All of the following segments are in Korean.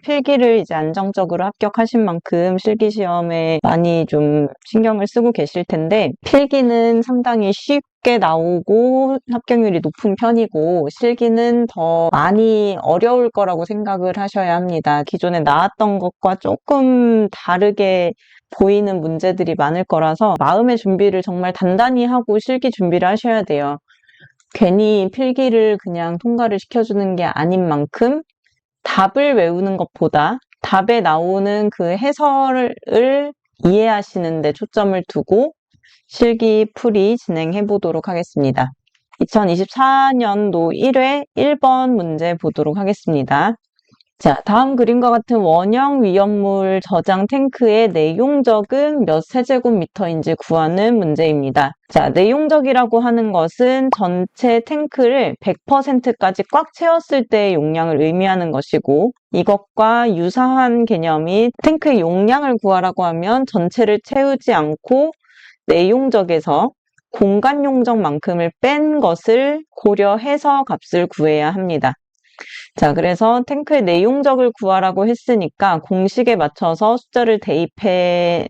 필기를 이제 안정적으로 합격하신 만큼 실기시험에 많이 좀 신경을 쓰고 계실 텐데, 필기는 상당히 쉽게 나오고 합격률이 높은 편이고, 실기는 더 많이 어려울 거라고 생각을 하셔야 합니다. 기존에 나왔던 것과 조금 다르게 보이는 문제들이 많을 거라서 마음의 준비를 정말 단단히 하고 실기 준비를 하셔야 돼요. 괜히 필기를 그냥 통과를 시켜주는 게 아닌 만큼 답을 외우는 것보다 답에 나오는 그 해설을 이해하시는 데 초점을 두고 실기 풀이 진행해 보도록 하겠습니다. 2024년도 1회 1번 문제 보도록 하겠습니다. 자, 다음 그림과 같은 원형 위험물 저장 탱크의 내용적은 몇 세제곱미터인지 구하는 문제입니다. 자, 내용적이라고 하는 것은 전체 탱크를 100%까지 꽉 채웠을 때의 용량을 의미하는 것이고, 이것과 유사한 개념이 탱크의 용량을 구하라고 하면 전체를 채우지 않고 내용적에서 공간 용적만큼을 뺀 것을 고려해서 값을 구해야 합니다. 자, 그래서 탱크의 내용적을 구하라고 했으니까 공식에 맞춰서 숫자를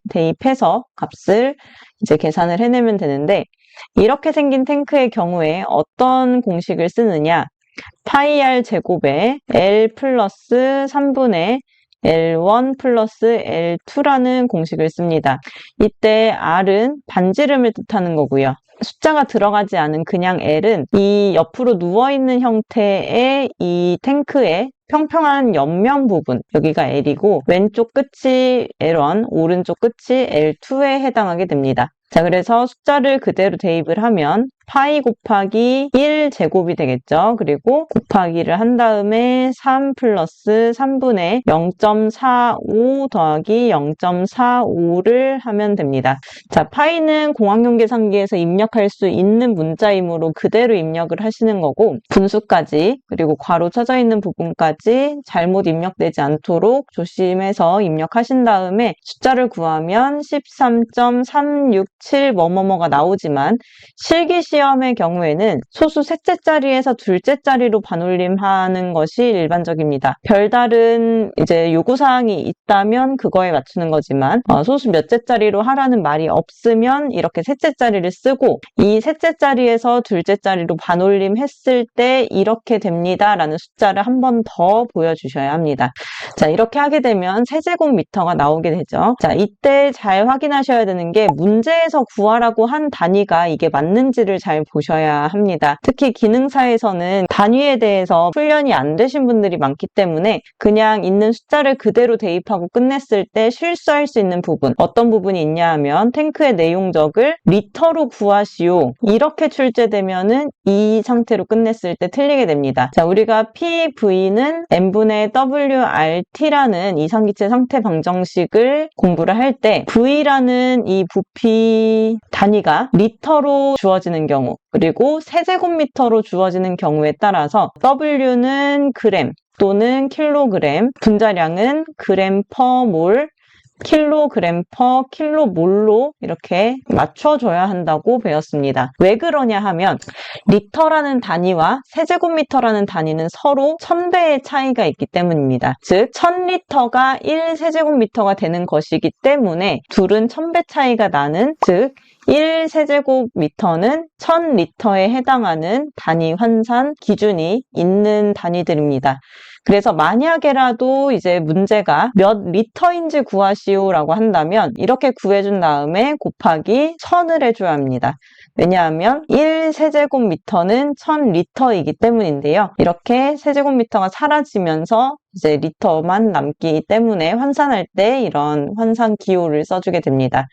대입해서 값을 이제 계산을 해내면 되는데, 이렇게 생긴 탱크의 경우에 어떤 공식을 쓰느냐? 파이 r 제곱에 L 플러스 3분의 L1 플러스 L2라는 공식을 씁니다. 이때 R은 반지름을 뜻하는 거고요. 숫자가 들어가지 않은 그냥 L은 이 옆으로 누워있는 형태의 이 탱크의 평평한 옆면 부분, 여기가 L이고 왼쪽 끝이 L1, 오른쪽 끝이 L2에 해당하게 됩니다. 자, 그래서 숫자를 그대로 대입을 하면 파이 곱하기 1 제곱이 되겠죠. 그리고 곱하기를 한 다음에 3 플러스 3분의 0.45 더하기 0.45를 하면 됩니다. 자, 파이는 공학용 계산기에서 입력할 수 있는 문자이므로 그대로 입력을 하시는 거고, 분수까지 그리고 괄호 쳐져 있는 부분까지 잘못 입력되지 않도록 조심해서 입력하신 다음에 숫자를 구하면 13.367 뭐뭐뭐가 나오지만 실기시험의 경우에는 소수 셋째 자리에서 둘째 자리로 반올림하는 것이 일반적입니다. 별다른 이제 요구사항이 있다면 그거에 맞추는 거지만 소수 몇째 자리로 하라는 말이 없으면 이렇게 셋째 자리를 쓰고, 이 셋째 자리에서 둘째 자리로 반올림 했을 때 이렇게 됩니다 라는 숫자를 한 번 더 보여주셔야 합니다. 자, 이렇게 하게 되면 세제곱미터가 나오게 되죠. 자, 이때 잘 확인하셔야 되는 게 문제에서 구하라고 한 단위가 이게 맞는지를 잘 보셔야 합니다. 특히 기능사에서는 단위에 대해서 훈련이 안 되신 분들이 많기 때문에 그냥 있는 숫자를 그대로 대입하고 끝냈을 때 실수할 수 있는 부분, 어떤 부분이 있냐 하면 탱크의 내용적을 리터로 구하시오, 이렇게 출제되면은 이 상태로 끝냈을 때 틀리게 됩니다. 자, 우리가 PV는 N분의 WRT라는 이상기체 상태 방정식을 공부를 할 때 V라는 이 부피 단위가 리터로 주어지는 경우, 그리고 세제곱미터로 주어지는 경우에 따라서 W는 그램 또는 킬로그램, 분자량은 그램 퍼 몰, 킬로그램 퍼 킬로몰로 이렇게 맞춰줘야 한다고 배웠습니다. 왜 그러냐 하면 리터라는 단위와 세제곱미터라는 단위는 서로 1000배의 차이가 있기 때문입니다. 즉 1000리터가 1세제곱미터가 되는 것이기 때문에 둘은 1000배 차이가 나는, 즉 1세제곱미터는 1000리터에 해당하는 단위 환산 기준이 있는 단위들입니다. 그래서 만약에라도 이제 문제가 몇 리터인지 구하시오라고 한다면 이렇게 구해준 다음에 곱하기 1000을 해줘야 합니다. 왜냐하면 1세제곱미터는 1000리터이기 때문인데요. 이렇게 세제곱미터가 사라지면서 이제 리터만 남기 때문에 환산할 때 이런 환산 기호를 써주게 됩니다.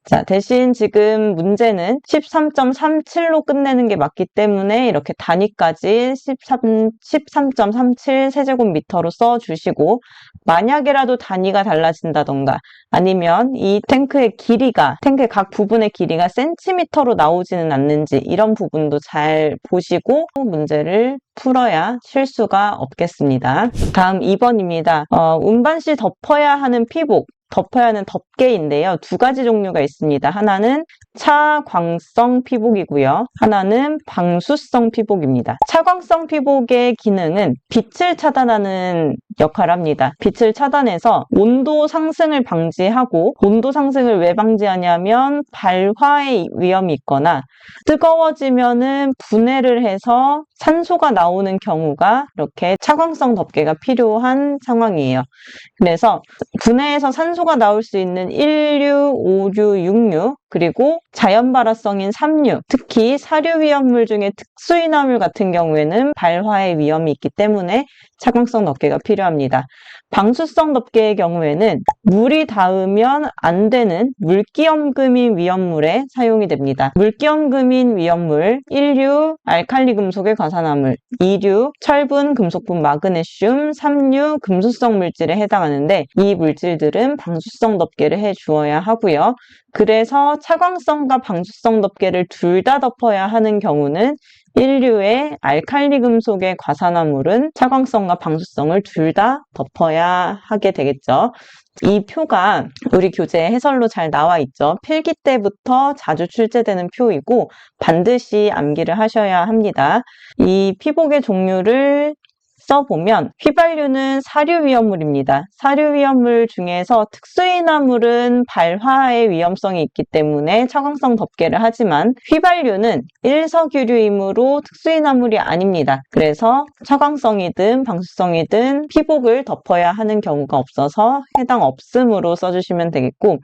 자, 대신 지금 문제는 13.37로 끝내는 게 맞기 때문에 이렇게 단위까지 13.37 세제곱미터로 써주시고, 만약에라도 단위가 달라진다던가 아니면 이 탱크의 길이가, 탱크의 각 부분의 길이가 센티미터로 나오지는 않는지 이런 부분도 잘 보시고 문제를 풀어야 실수가 없겠습니다. 다음 2번입니다. 운반시 덮어야 하는 피복, 덮어야 하는 덮개인데요. 두 가지 종류가 있습니다. 하나는 차광성 피복이고요. 하나는 방수성 피복입니다. 차광성 피복의 기능은 빛을 차단하는 역할을 합니다. 빛을 차단해서 온도 상승을 방지하고, 온도 상승을 왜 방지하냐면 발화의 위험이 있거나 뜨거워지면은 분해를 해서 산소가 나오는 경우가 이렇게 차광성 덮개가 필요한 상황이에요. 그래서 분해해서 산소가 나올 수 있는 1류, 5류, 6류, 그리고 자연 발화성인 3류, 특히 사류 위험물 중에 특수인화물 같은 경우에는 발화의 위험이 있기 때문에 차광성 덮개가 필요합니다. 방수성 덮개의 경우에는 물이 닿으면 안 되는 물기염금인 위험물에 사용이 됩니다. 물기염금인 위험물 1류 알칼리 금속의 과산화물, 2류 철분, 금속분, 마그네슘, 3류 금수성 물질에 해당하는데 이 물질들은 방수성 덮개를 해주어야 하고요. 그래서 차광성과 방수성 덮개를 둘 다 덮어야 하는 경우는 1류의 알칼리 금속의 과산화물은 차광성과 방수성을 둘 다 덮어야 하게 되겠죠. 이 표가 우리 교재 해설로 잘 나와 있죠. 필기 때부터 자주 출제되는 표이고 반드시 암기를 하셔야 합니다. 이 피복의 종류를 써보면 휘발유는 사류 위험물입니다. 사류 위험물 중에서 특수인화물은 발화의 위험성이 있기 때문에 차광성 덮개를 하지만 휘발유는 일석유류이므로 특수인화물이 아닙니다. 그래서 차광성이든 방수성이든 피복을 덮어야 하는 경우가 없어서 해당 없음으로 써주시면 되겠고,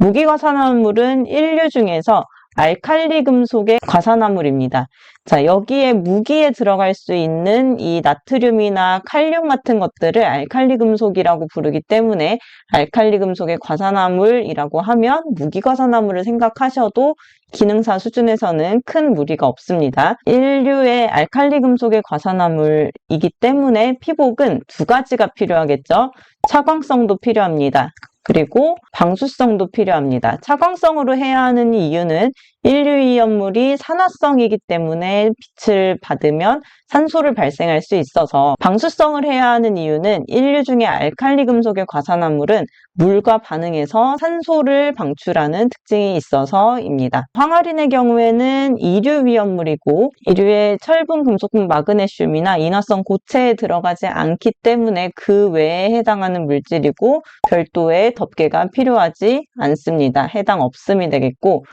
무기과산화물은 1류 중에서 알칼리 금속의 과산화물입니다. 자, 여기에 무기에 들어갈 수 있는 이 나트륨이나 칼륨 같은 것들을 알칼리 금속이라고 부르기 때문에 알칼리 금속의 과산화물이라고 하면 무기과산화물을 생각하셔도 기능사 수준에서는 큰 무리가 없습니다. 1류의 알칼리 금속의 과산화물이기 때문에 피복은 두 가지가 필요하겠죠. 차광성도 필요합니다. 그리고 방수성도 필요합니다. 차광성으로 해야 하는 이유는 1류 이염물이 산화성이기 때문에 빛을 받으면 산소를 발생할 수 있어서, 방수성을 해야 하는 이유는 1류 중에 알칼리 금속의 과산화물은 물과 반응해서 산소를 방출하는 특징이 있어서입니다. 황아린의 경우에는 2류 위험물이고 2류의 철분, 금속분, 마그네슘이나 인화성 고체에 들어가지 않기 때문에 그 외에 해당하는 물질이고 별도의 덮개가 필요하지 않습니다. 해당 없음이 되겠고,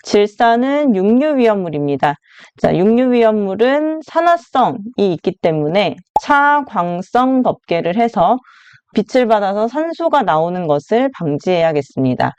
질산은 6류 위험물입니다. 자, 6류 위험물은 산화성이 있기 때문에 차광성 덮개를 해서 빛을 받아서 산소가 나오는 것을 방지해야겠습니다.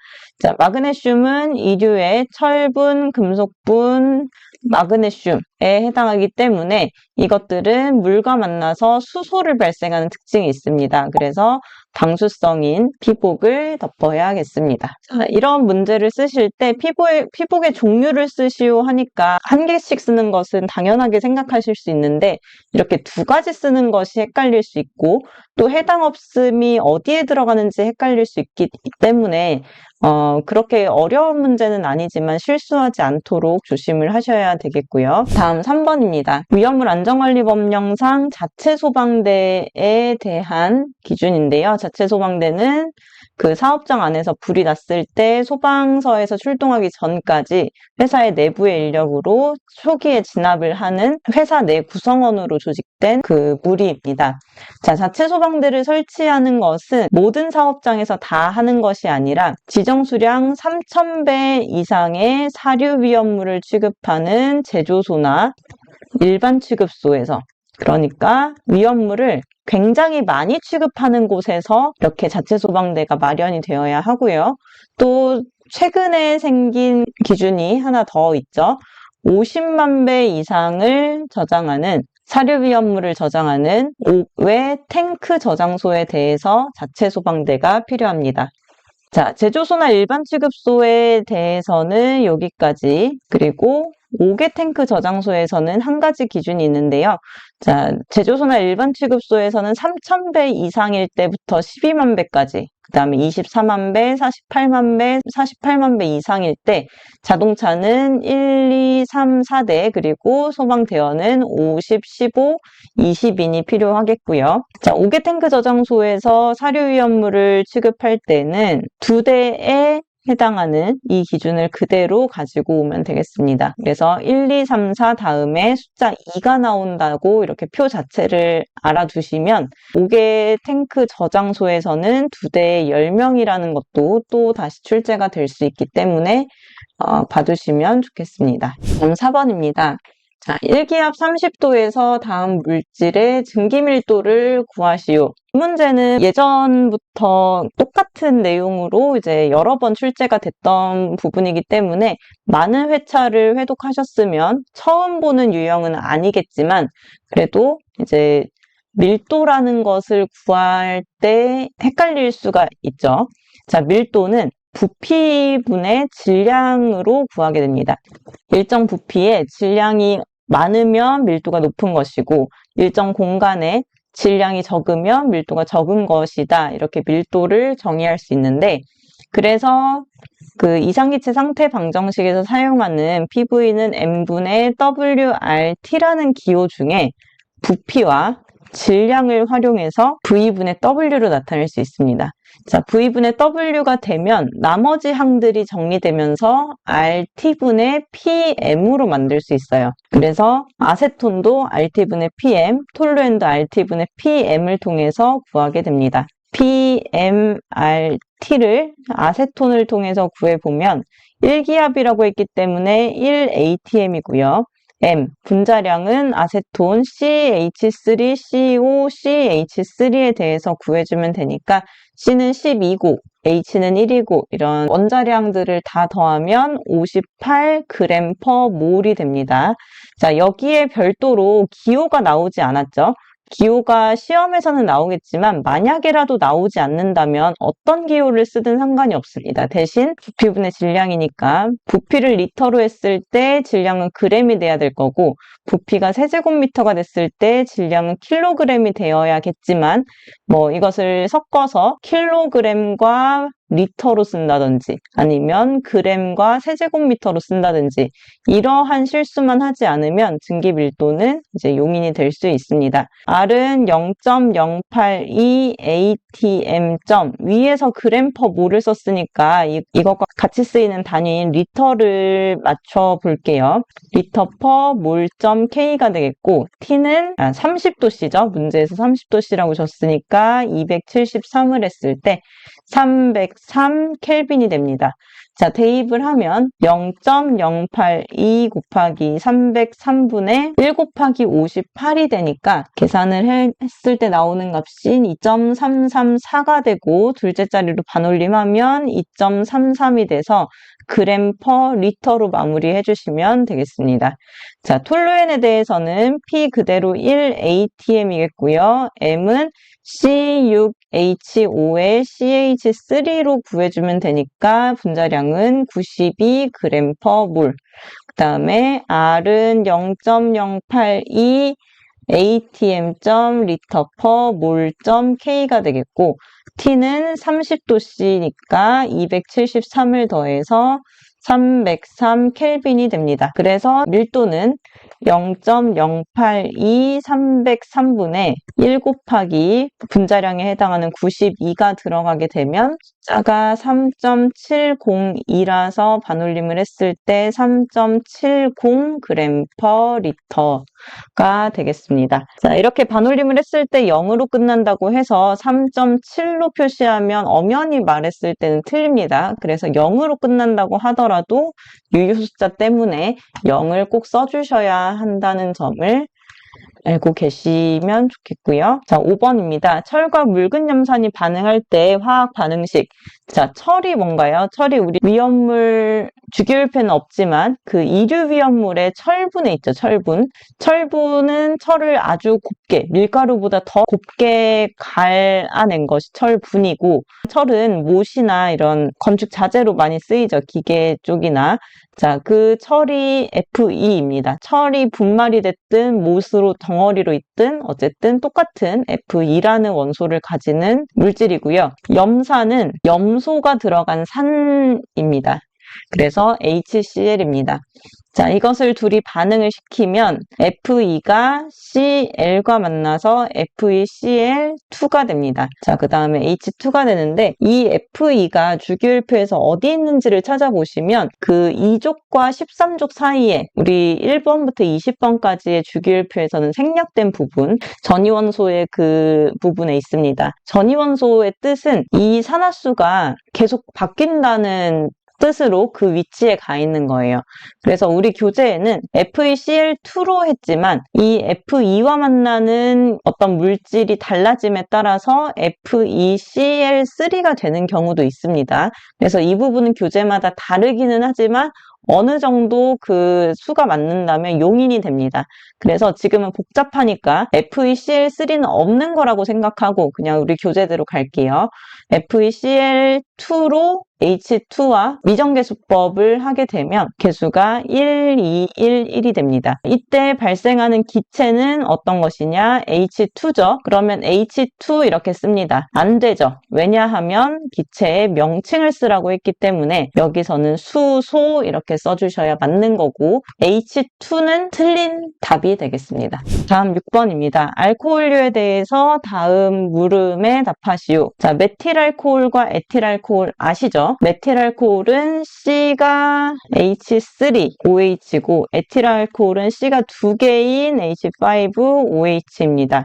자, 마그네슘은 2류의 철분, 금속분, 마그네슘에 해당하기 때문에 이것들은 물과 만나서 수소를 발생하는 특징이 있습니다. 그래서 방수성인 피복을 덮어야겠습니다. 자, 이런 문제를 쓰실 때 피복의 종류를 쓰시오 하니까 한 개씩 쓰는 것은 당연하게 생각하실 수 있는데 이렇게 두 가지 쓰는 것이 헷갈릴 수 있고 또 해당 없음이 어디에 들어가는지 헷갈릴 수 있기 때문에 그렇게 어려운 문제는 아니지만 실수하지 않도록 조심을 하셔야 되겠고요. 다음 3번입니다. 위험물 안전관리법령상 자체 소방대에 대한 기준인데요. 자체 소방대는 그 사업장 안에서 불이 났을 때 소방서에서 출동하기 전까지 회사의 내부의 인력으로 초기에 진압을 하는 회사 내 구성원으로 조직된 그 무리입니다. 자, 자체 소방대를 설치하는 것은 모든 사업장에서 다 하는 것이 아니라 지정 수량 3,000배 이상의 사류 위험물을 취급하는 제조소나 일반 취급소에서, 그러니까 위험물을 굉장히 많이 취급하는 곳에서 이렇게 자체 소방대가 마련이 되어야 하고요. 또 최근에 생긴 기준이 하나 더 있죠. 50만 배 이상을 저장하는 사류 위험물을 저장하는 외 탱크 저장소에 대해서 자체 소방대가 필요합니다. 자, 제조소나 일반 취급소에 대해서는 여기까지, 그리고 5개 탱크 저장소에서는 한 가지 기준이 있는데요. 자, 제조소나 일반 취급소에서는 3,000배 이상일 때부터 12만 배까지, 그 다음에 24만 배, 48만 배, 48만 배 이상일 때 자동차는 1, 2, 3, 4대 그리고 소방대원은 50, 15, 20인이 필요하겠고요. 자, 5개 탱크 저장소에서 사료위험물을 취급할 때는 2대에 해당하는 이 기준을 그대로 가지고 오면 되겠습니다. 그래서 1, 2, 3, 4 다음에 숫자 2가 나온다고 이렇게 표 자체를 알아두시면 5개 탱크 저장소에서는 2대에 10명이라는 것도 또 다시 출제가 될 수 있기 때문에 봐두시면 좋겠습니다. 다음 4번입니다. 자, 일기압 30도에서 다음 물질의 증기밀도를 구하시오. 이 문제는 예전부터 똑같은 내용으로 이제 여러 번 출제가 됐던 부분이기 때문에 많은 회차를 회독하셨으면 처음 보는 유형은 아니겠지만 그래도 이제 밀도라는 것을 구할 때 헷갈릴 수가 있죠. 자, 밀도는 부피분의 질량으로 구하게 됩니다. 일정 부피에 질량이 많으면 밀도가 높은 것이고 일정 공간에 질량이 적으면 밀도가 적은 것이다. 이렇게 밀도를 정의할 수 있는데 그래서 그 이상기체 상태 방정식에서 사용하는 PV는 M분의 WRT라는 기호 중에 부피와 질량을 활용해서 V분의 W로 나타낼 수 있습니다. 자, V분의 W가 되면 나머지 항들이 정리되면서 RT분의 PM으로 만들 수 있어요. 그래서 아세톤도 RT분의 PM, 톨루엔도 RT분의 PM을 통해서 구하게 됩니다. PMRT를 아세톤을 통해서 구해보면 1기압이라고 했기 때문에 1ATM이고요. M, 분자량은 아세톤 CH3, CO, CH3에 대해서 구해주면 되니까 C는 12고 H는 1이고 이런 원자량들을 다 더하면 58g/몰이 됩니다. 자, 여기에 별도로 기호가 나오지 않았죠. 기호가 시험에서는 나오겠지만 만약에라도 나오지 않는다면 어떤 기호를 쓰든 상관이 없습니다. 대신 부피분의 질량이니까 부피를 리터로 했을 때 질량은 g이 돼야 될 거고 부피가 세제곱미터가 됐을 때 질량은 킬로그램이 되어야겠지만 뭐 이것을 섞어서 킬로그램과 리터로 쓴다든지 아니면 그램과 세제곱미터로 쓴다든지 이러한 실수만 하지 않으면 증기밀도는 이제 용인이 될 수 있습니다. R은 0.082 ATM 점 위에서 g/몰을 썼으니까 이것과 같이 쓰이는 단위인 리터를 맞춰 볼게요. 리터/몰.K가 되겠고 T는 30도씨죠. 문제에서 30도씨라고 줬으니까 273을 했을 때 303 켈빈이 됩니다. 자, 대입을 하면 0.082 곱하기 303분의 1 곱하기 58이 되니까 계산을 했을 때 나오는 값인 2.334가 되고 둘째 자리로 반올림하면 2.33이 돼서 g/리터로 마무리해 주시면 되겠습니다. 자, 톨루엔에 대해서는 P 그대로 1ATM이겠고요. M은 C6H5에 CH3로 구해주면 되니까 분자량은 92g/몰. 그 다음에 R은 0.082 ATM.L/몰.K가 되겠고 T는 30도씨니까 273을 더해서 303 켈빈이 됩니다. 그래서 밀도는 0.082 303분의 1 곱하기 분자량에 해당하는 92가 들어가게 되면 숫자가 3.702라서 반올림을 했을 때 3.70g/리터가 되겠습니다. 자, 이렇게 반올림을 했을 때 0으로 끝난다고 해서 3.7로 표시하면 엄연히 말했을 때는 틀립니다. 그래서 0으로 끝난다고 하더라도 유효 숫자 때문에 0을 꼭 써주셔야 한다는 점을 알고 계시면 좋겠고요. 자, 5번입니다. 철과 묽은 염산이 반응할 때 화학 반응식. 자, 철이 뭔가요? 철이 우리 위험물, 주기율표는 없지만 그 이류 위험물의 철분에 있죠. 철분. 철분은 철을 아주 곱게, 밀가루보다 더 곱게 갈아낸 것이 철분이고 철은 못이나 이런 건축 자재로 많이 쓰이죠. 기계 쪽이나. 자, 그 철이 Fe입니다. 철이 분말이 됐든 못으로 덩어리로 있든 어쨌든 똑같은 Fe2라는 원소를 가지는 물질이고요. 염산은 염소가 들어간 산입니다. 그래서 HCl입니다. 자, 이것을 둘이 반응을 시키면 Fe2가 Cl과 만나서 FeCl2가 됩니다. 자, 그 다음에 H2가 되는데 이 Fe2가 주기율표에서 어디 있는지를 찾아보시면 그 2족과 13족 사이에 우리 1번부터 20번까지의 주기율표에서는 생략된 부분, 전이원소의 그 부분에 있습니다. 전이원소의 뜻은 이 산화수가 계속 바뀐다는 뜻으로 그 위치에 가 있는 거예요. 그래서 우리 교재에는 FeCl2로 했지만 이 Fe2와 만나는 어떤 물질이 달라짐에 따라서 FeCl3가 되는 경우도 있습니다. 그래서 이 부분은 교재마다 다르기는 하지만 어느 정도 그 수가 맞는다면 용인이 됩니다. 그래서 지금은 복잡하니까 FeCl3는 없는 거라고 생각하고 그냥 우리 교재대로 갈게요. FeCl2로 H2와 미정계수법을 하게 되면 계수가 1, 2, 1, 1이 됩니다. 이때 발생하는 기체는 어떤 것이냐? H2죠. 그러면 H2 이렇게 씁니다. 안 되죠. 왜냐하면 기체의 명칭을 쓰라고 했기 때문에 여기서는 수소 이렇게 써주셔야 맞는 거고 H2는 틀린 답이 되겠습니다. 다음 6번입니다. 알코올류에 대해서 다음 물음에 답하시오. 자, 메틸알코올과 에틸알코올 아시죠? 메틸알코올은 C가 H3OH고 에틸알코올은 C가 2개인 H5OH입니다.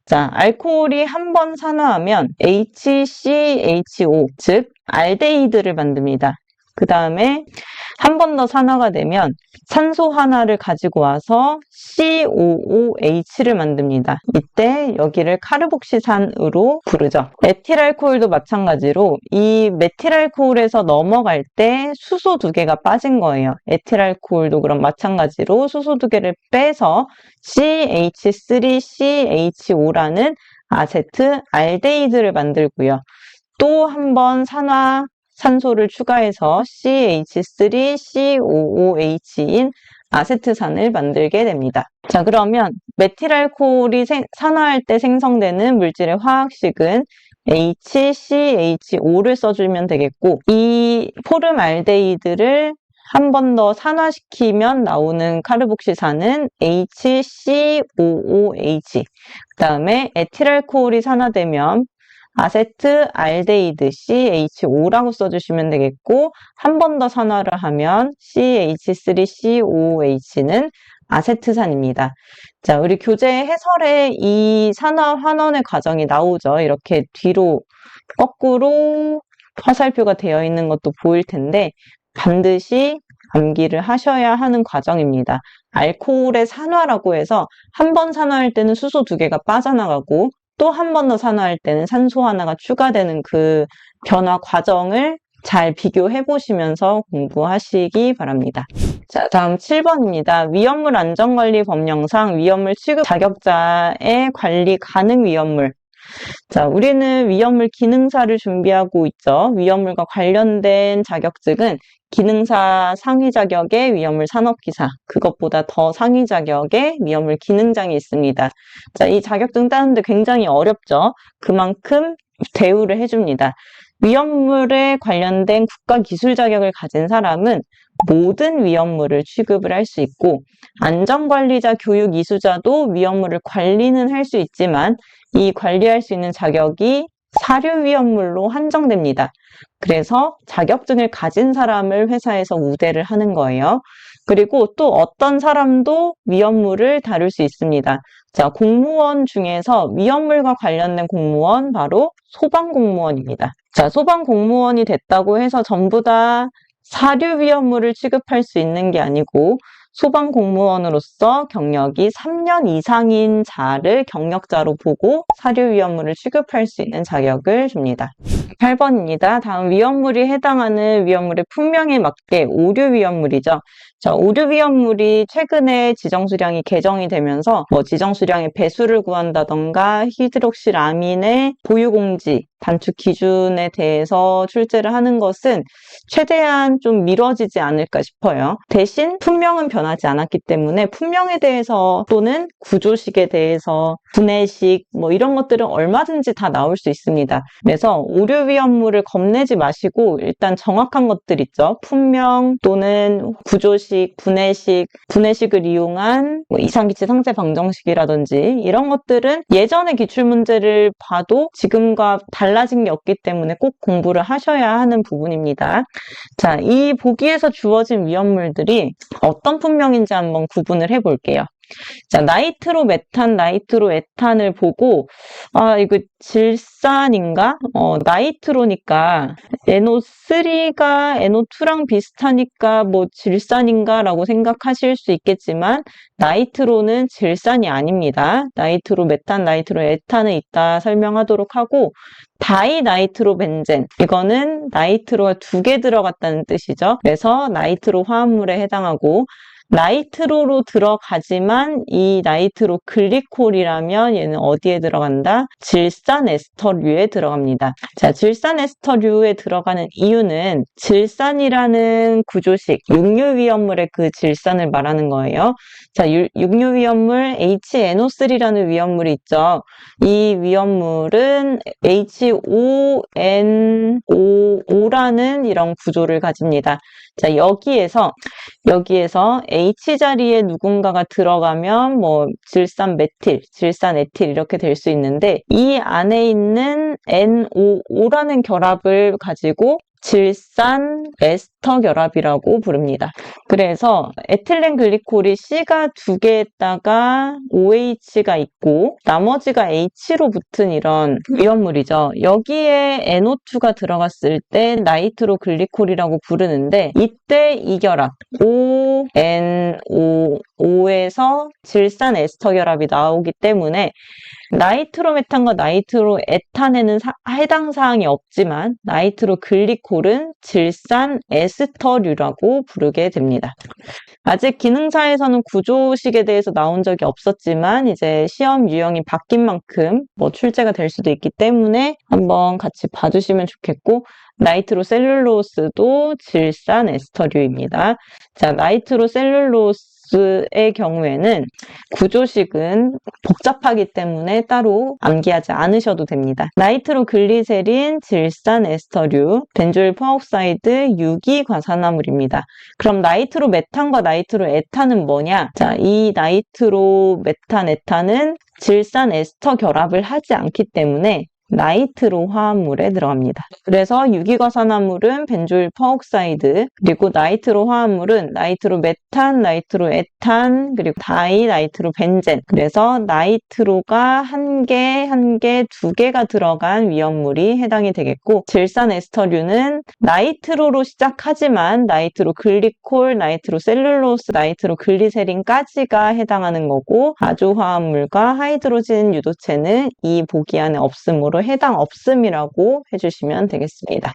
자, 알코올이 한 번 산화하면 HCHO, 즉 알데히드를 만듭니다. 그 다음에 한 번 더 산화가 되면 산소 하나를 가지고 와서 COOH를 만듭니다. 이때 여기를 카르복시산으로 부르죠. 에틸알코올도 마찬가지로 이 메틸알코올에서 넘어갈 때 수소 2개가 빠진 거예요. 에틸알코올도 그럼 마찬가지로 수소 2개를 빼서 CH3CHO라는 아세트 알데히드를 만들고요. 또 한 번 산소를 추가해서 CH3COOH인 아세트산을 만들게 됩니다. 자, 그러면 메틸알코올이 산화할 때 생성되는 물질의 화학식은 HCHO를 써주면 되겠고 이 포름알데히드를 한 번 더 산화시키면 나오는 카르복시산은 HCOOH. 그 다음에 에틸알코올이 산화되면 아세트 알데히드 CHO라고 써주시면 되겠고 한 번 더 산화를 하면 CH3COOH는 아세트산입니다. 자, 우리 교재 해설에 이 산화 환원의 과정이 나오죠. 이렇게 뒤로 거꾸로 화살표가 되어 있는 것도 보일 텐데 반드시 암기를 하셔야 하는 과정입니다. 알코올의 산화라고 해서 한 번 산화할 때는 수소 2개가 빠져나가고 또 한 번 더 산화할 때는 산소 하나가 추가되는 그 변화 과정을 잘 비교해 보시면서 공부하시기 바랍니다. 자, 다음 7번입니다. 위험물 안전관리 법령상 위험물 취급 자격자의 관리 가능 위험물. 자, 우리는 위험물 기능사를 준비하고 있죠. 위험물과 관련된 자격증은 기능사 상위 자격의 위험물 산업기사, 그것보다 더 상위 자격의 위험물 기능장이 있습니다. 자, 이 자격증 따는데 굉장히 어렵죠. 그만큼 대우를 해줍니다. 위험물에 관련된 국가 기술 자격을 가진 사람은 모든 위험물을 취급을 할 수 있고 안전관리자 교육 이수자도 위험물을 관리는 할 수 있지만 이 관리할 수 있는 자격이 사료 위험물로 한정됩니다. 그래서 자격증을 가진 사람을 회사에서 우대를 하는 거예요. 그리고 또 어떤 사람도 위험물을 다룰 수 있습니다. 자, 공무원 중에서 위험물과 관련된 공무원 바로 소방공무원입니다. 자, 소방공무원이 됐다고 해서 전부 다 사료 위험물을 취급할 수 있는 게 아니고 소방공무원으로서 경력이 3년 이상인 자를 경력자로 보고 사료 위험물을 취급할 수 있는 자격을 줍니다. 8번입니다. 다음 위험물이 해당하는 위험물의 품명에 맞게 오류 위험물이죠. 자, 오류위험물이 최근에 지정수량이 개정이 되면서 지정수량의 배수를 구한다던가 히드록시라민의 보유공지, 단축 기준에 대해서 출제를 하는 것은 최대한 좀 미뤄지지 않을까 싶어요. 대신 품명은 변하지 않았기 때문에 품명에 대해서 또는 구조식에 대해서 분해식 이런 것들은 얼마든지 다 나올 수 있습니다. 그래서 오류위험물을 겁내지 마시고 일단 정확한 것들 있죠. 품명 또는 구조식, 분해식을 이용한 이상기체 상세 방정식이라든지 이런 것들은 예전의 기출문제를 봐도 지금과 달라진 게 없기 때문에 꼭 공부를 하셔야 하는 부분입니다. 자, 이 보기에서 주어진 위험물들이 어떤 품명인지 한번 구분을 해볼게요. 자, 나이트로메탄, 나이트로에탄을 보고 이거 질산인가? 나이트로니까 NO3가 NO2랑 비슷하니까 질산인가? 라고 생각하실 수 있겠지만 나이트로는 질산이 아닙니다. 나이트로메탄, 나이트로에탄은 이따 설명하도록 하고 다이나이트로벤젠, 이거는 나이트로가 2개 들어갔다는 뜻이죠. 그래서 나이트로 화합물에 해당하고 나이트로로 들어가지만 이 나이트로 글리콜이라면 얘는 어디에 들어간다? 질산 에스터류에 들어갑니다. 자, 질산 에스터류에 들어가는 이유는 질산이라는 구조식, 육류위험물의 그 질산을 말하는 거예요. 자, 육류위험물 HNO3라는 위험물이 있죠. 이 위험물은 HONO라는 이런 구조를 가집니다. 자, 여기에서 H 자리에 누군가가 들어가면 질산 메틸, 질산 에틸 이렇게 될 수 있는데 이 안에 있는 NO라는 결합을 가지고 질산 에스터 결합이라고 부릅니다. 그래서 에틸렌 글리콜이 C가 2개에다가 OH가 있고 나머지가 H로 붙은 이런 위험물이죠. 여기에 NO2가 들어갔을 때 나이트로 글리콜이라고 부르는데 이때 이 결합 ONO에서 질산 에스터 결합이 나오기 때문에 나이트로메탄과 나이트로에탄에는 해당 사항이 없지만 나이트로 글리콜은 질산 에스터류라고 부르게 됩니다. 아직 기능사에서는 구조식에 대해서 나온 적이 없었지만 이제 시험 유형이 바뀐 만큼 출제가 될 수도 있기 때문에 한번 같이 봐주시면 좋겠고 나이트로셀룰로스도 질산 에스터류입니다. 자, 나이트로셀룰로스의 경우에는 구조식은 복잡하기 때문에 따로 암기하지 않으셔도 됩니다. 나이트로글리세린 질산 에스터류, 벤조일 퍼옥사이드 유기과산화물입니다. 그럼 나이트로메탄과 나이트로에탄은 뭐냐? 자, 이 나이트로메탄, 에탄은 질산 에스터 결합을 하지 않기 때문에 나이트로 화합물에 들어갑니다. 그래서 유기과산화물은 벤조일 퍼옥사이드, 그리고 나이트로 화합물은 나이트로메탄, 나이트로에탄, 그리고 다이나이트로벤젠. 그래서 나이트로가 한 개, 2개가 들어간 위험물이 해당이 되겠고 질산 에스터류는 나이트로로 시작하지만 나이트로 글리콜, 나이트로 셀룰로스, 나이트로 글리세린까지가 해당하는 거고 아조화합물과 하이드로진 유도체는 이 보기 안에 없으므로 해당 없음이라고 해주시면 되겠습니다.